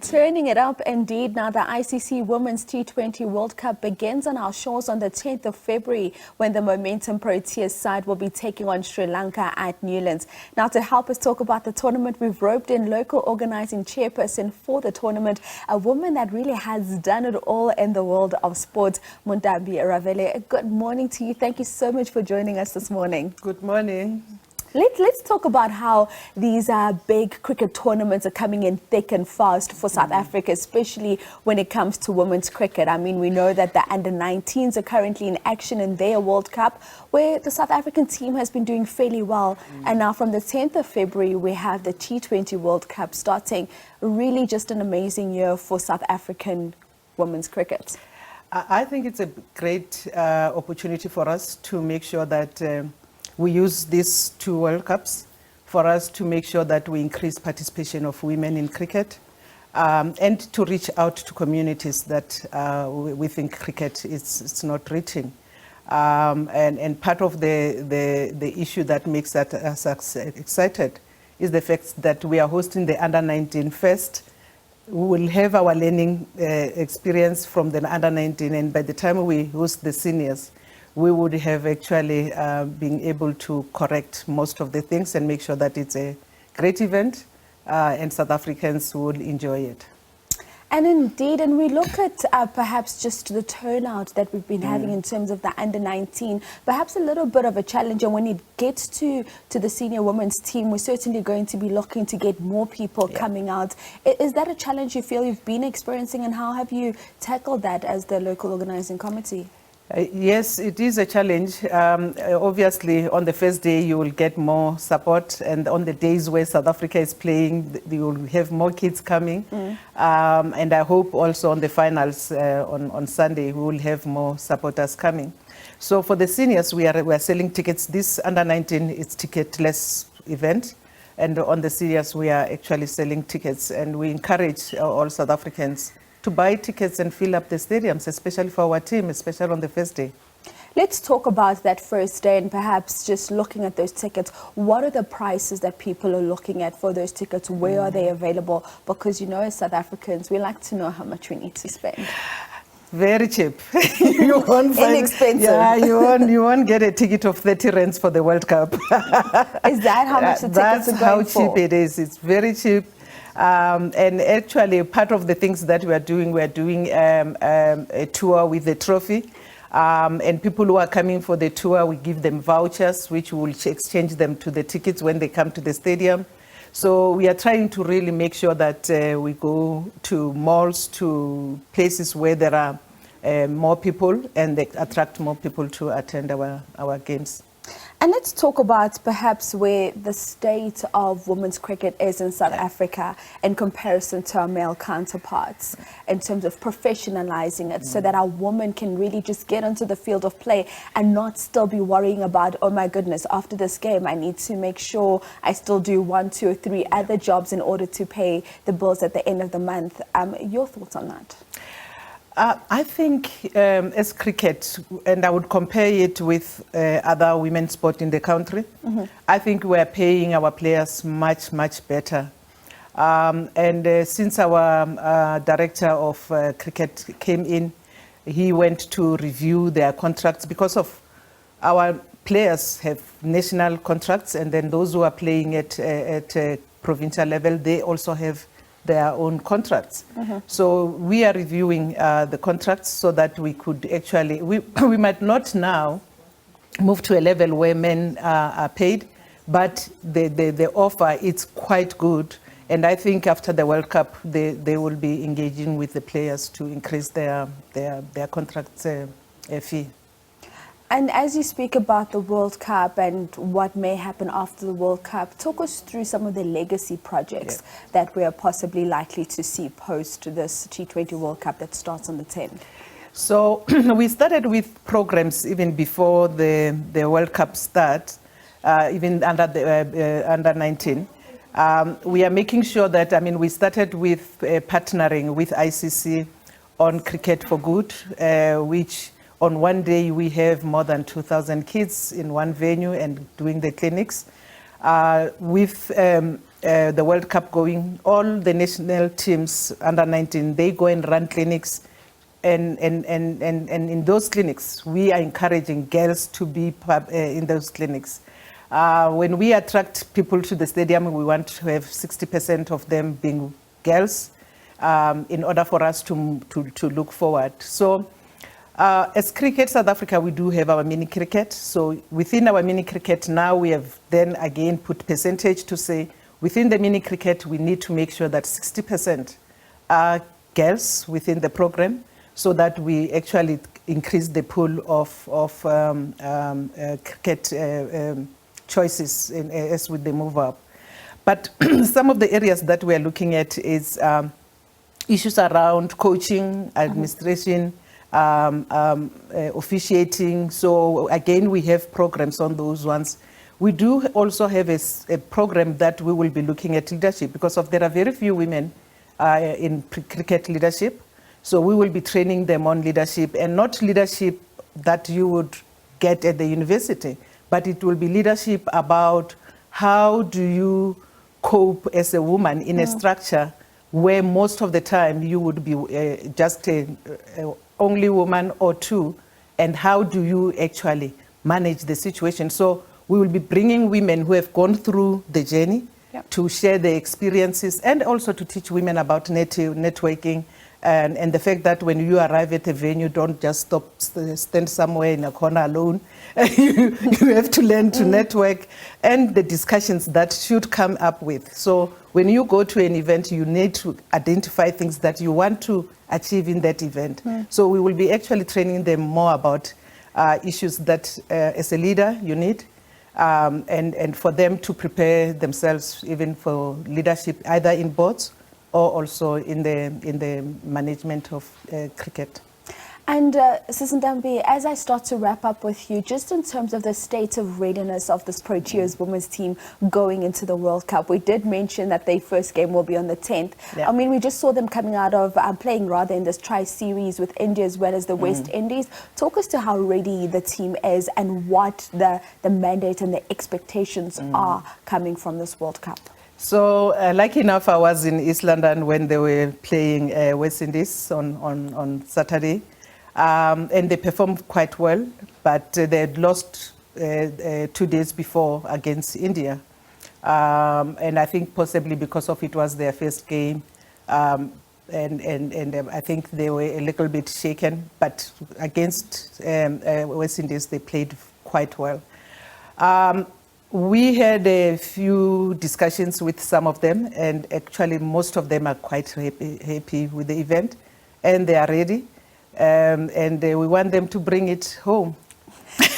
Turning it up indeed. Now the ICC Women's T20 World Cup begins on our shores on the 10th of February when the Momentum Proteas side will be taking on Sri Lanka at Newlands. Now to help us talk about the tournament, we've roped in Local Organising Chairperson for the tournament, a woman that really has done it all in the world of sport, Muditambi Ravele. Good morning to you. Thank you so much for joining us this morning. Good morning. Let's talk about how these big cricket tournaments are coming in thick and fast for South Africa, especially when it comes to women's cricket. I mean, we know that the under-19s are currently in action in their World Cup, where the South African team has been doing fairly well. And now from the 10th of February, we have the T20 World Cup starting. Really just an amazing year for South African women's cricket. I think it's a great opportunity for us to make sure that we use these two World Cups for us to make sure that we increase participation of women in cricket and to reach out to communities that we think cricket is not reaching. And part of the issue that makes us excited is the fact that we are hosting the Under-19 first. We will have our learning experience from the Under-19, and by the time we host the seniors, we would have actually been able to correct most of the things and make sure that it's a great event and South Africans will enjoy it. And indeed, and we look at perhaps just the turnout that we've been having in terms of the under-19, perhaps a little bit of a challenge. And when it gets to the senior women's team, we're certainly going to be looking to get more people coming out. Is that a challenge you feel you've been experiencing, and how have you tackled that as the local organizing committee? Yes, it is a challenge. Obviously, on the first day, you will get more support. And on the days where South Africa is playing, you will have more kids coming. And I hope also on the finals on Sunday, we will have more supporters coming. So for the seniors, we are selling tickets. This under-19 is ticketless event. And on the seniors, we are actually selling tickets. And we encourage all South Africans to buy tickets and fill up the stadiums, especially for our team, especially on the first day. Let's talk about that first day and perhaps just looking at those tickets. What are the prices that people are looking at for those tickets? Where are they available? Because, you know, as South Africans, we like to know how much we need to spend. Very cheap. You won't find, inexpensive. Yeah, you won't get a ticket of 30 rands for the World Cup. Is that how much the tickets are going for? That's how cheap it is. It's very cheap. And actually, part of the things that we are doing a tour with the trophy. And people who are coming for the tour, we give them vouchers, which will exchange them to the tickets when they come to the stadium. So we are trying to really make sure that we go to malls, to places where there are more people, and they attract more people to attend our games. And let's talk about perhaps where the state of women's cricket is in South Africa in comparison to our male counterparts in terms of professionalizing it so that our women can really just get onto the field of play and not still be worrying about, oh my goodness, after this game, I need to make sure I still do 1, 2, or 3 other jobs in order to pay the bills at the end of the month. Your thoughts on that? I think as cricket, and I would compare it with other women's sport in the country, I think we're paying our players much, much better. And since our director of cricket came in, he went to review their contracts because of our players have national contracts, and then those who are playing at provincial level, they also have their own contracts. So we are reviewing the contracts so that we could actually, we might not now move to a level where men are paid, but the offer is quite good. And I think after the World Cup, they will be engaging with the players to increase their contract fee. And as you speak about the World Cup and what may happen after the World Cup, talk us through some of the legacy projects that we are possibly likely to see post this T20 World Cup that starts on the 10th. So we started with programs even before the World Cup start, even under the under-19. We are making sure that, I mean, we started with partnering with ICC on Cricket for Good, which on one day we have more than 2,000 kids in one venue and doing the clinics. With the World Cup going, all the national teams under 19, they go and run clinics. And in those clinics, we are encouraging girls to be in those clinics. When we attract people to the stadium, we want to have 60% of them being girls in order for us to look forward. So as Cricket South Africa, we do have our mini cricket. So within our mini cricket now, we have then again put percentage to say, within the mini cricket, we need to make sure that 60% are girls within the program, so that we actually increase the pool of cricket choices as they move up. But some of the areas that we are looking at is issues around coaching, administration, officiating. So again, we have programs on those ones. We do also have a program that we will be looking at leadership, because there are very few women in cricket leadership. So we will be training them on leadership, and not leadership that you would get at the university, but it will be leadership about how do you cope as a woman in a structure where most of the time you would be just a only woman or two, and how do you actually manage the situation. So we will be bringing women who have gone through the journey to share their experiences, and also to teach women about networking. And the fact that when you arrive at a venue, don't just stand somewhere in a corner alone. you have to learn to network, and the discussions that should come up with. So when you go to an event, you need to identify things that you want to achieve in that event. So we will be actually training them more about issues that as a leader you need, and for them to prepare themselves even for leadership, either in boards or also in the management of cricket. And Muditambi, as I start to wrap up with you, just in terms of the state of readiness of this Proteas women's team going into the World Cup, we did mention that their first game will be on the 10th. Yeah. I mean, we just saw them coming out of playing rather in this tri-series with India as well as the West Indies. Talk us to how ready the team is and what the mandate and the expectations are coming from this World Cup. So, like enough, I was in East London when they were playing West Indies on Saturday. And they performed quite well, but they had lost 2 days before against India. And I think possibly because of it was their first game, and I think they were a little bit shaken, but against West Indies, they played quite well. We had a few discussions with some of them, and actually most of them are quite happy with the event, and they are ready. And we want them to bring it home.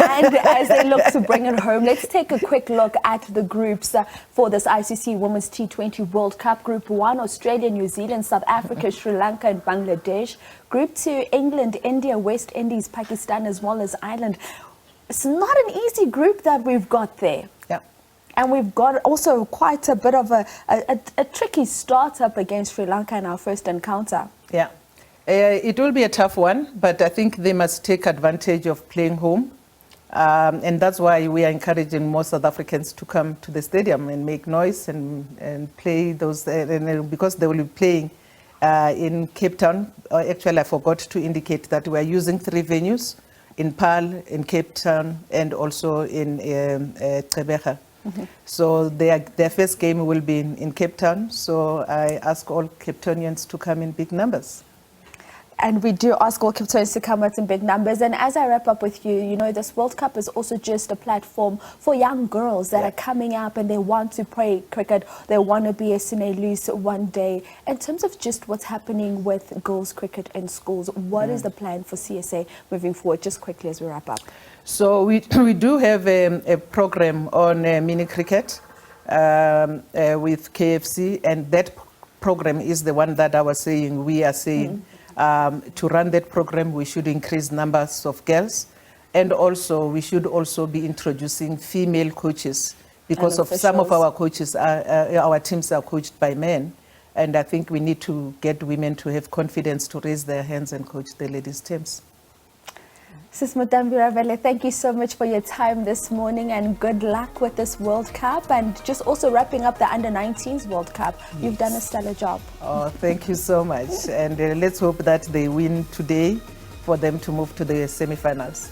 And as they look to bring it home, let's take a quick look at the groups for this ICC Women's T20 World Cup. Group 1, Australia, New Zealand, South Africa, Sri Lanka and Bangladesh. Group 2, England, India, West Indies, Pakistan as well as Ireland. It's not an easy group that we've got there. Yeah. And we've got also quite a bit of a tricky start up against Sri Lanka in our first encounter. Yeah. It will be a tough one, but I think they must take advantage of playing home. And that's why we are encouraging more South Africans to come to the stadium and make noise and play those, because they will be playing in Cape Town. Actually, I forgot to indicate that we are using 3 venues, in Paarl, in Cape Town, and also in Gqeberha. So their first game will be in Cape Town. So I ask all Cape Townians to come in big numbers. And we do ask all Capitals to come out in big numbers. And as I wrap up with you, you know, this World Cup is also just a platform for young girls that are coming up and they want to play cricket. They want to be a Sinelus one day. In terms of just what's happening with girls cricket in schools, what is the plan for CSA moving forward? Just quickly as we wrap up. So we do have a program on mini cricket with KFC, and that program is the one that I was saying, we are saying, to run that program, we should increase numbers of girls, and also we should also be introducing female coaches, because of some of our coaches, our teams are coached by men, and I think we need to get women to have confidence to raise their hands and coach the ladies' teams. Sis Muditambi Ravele, thank you so much for your time this morning and good luck with this World Cup and just also wrapping up the Under-19s World Cup. Yes. You've done a stellar job. Oh, thank you so much. And let's hope that they win today for them to move to the semi-finals.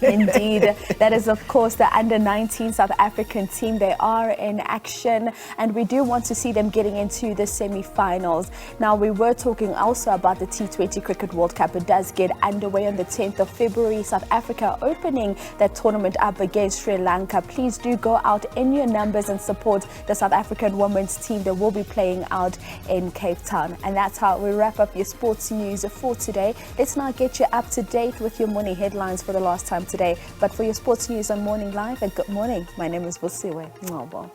Indeed. That is, of course, the Under-19 South African team. They are in action and we do want to see them getting into the semi-finals. Now, we were talking also about the T20 Cricket World Cup. It does get underway on the 10th of February. South Africa opening that tournament up against Sri Lanka. Please do go out in your numbers and support the South African women's team that will be playing out in Cape Town. And that's how we wrap up your sports news for today. Let's now get you up to date with your morning headlines for the last time today. But for your sports news on Morning Live, and good morning. My name is Busiwe Ngobo.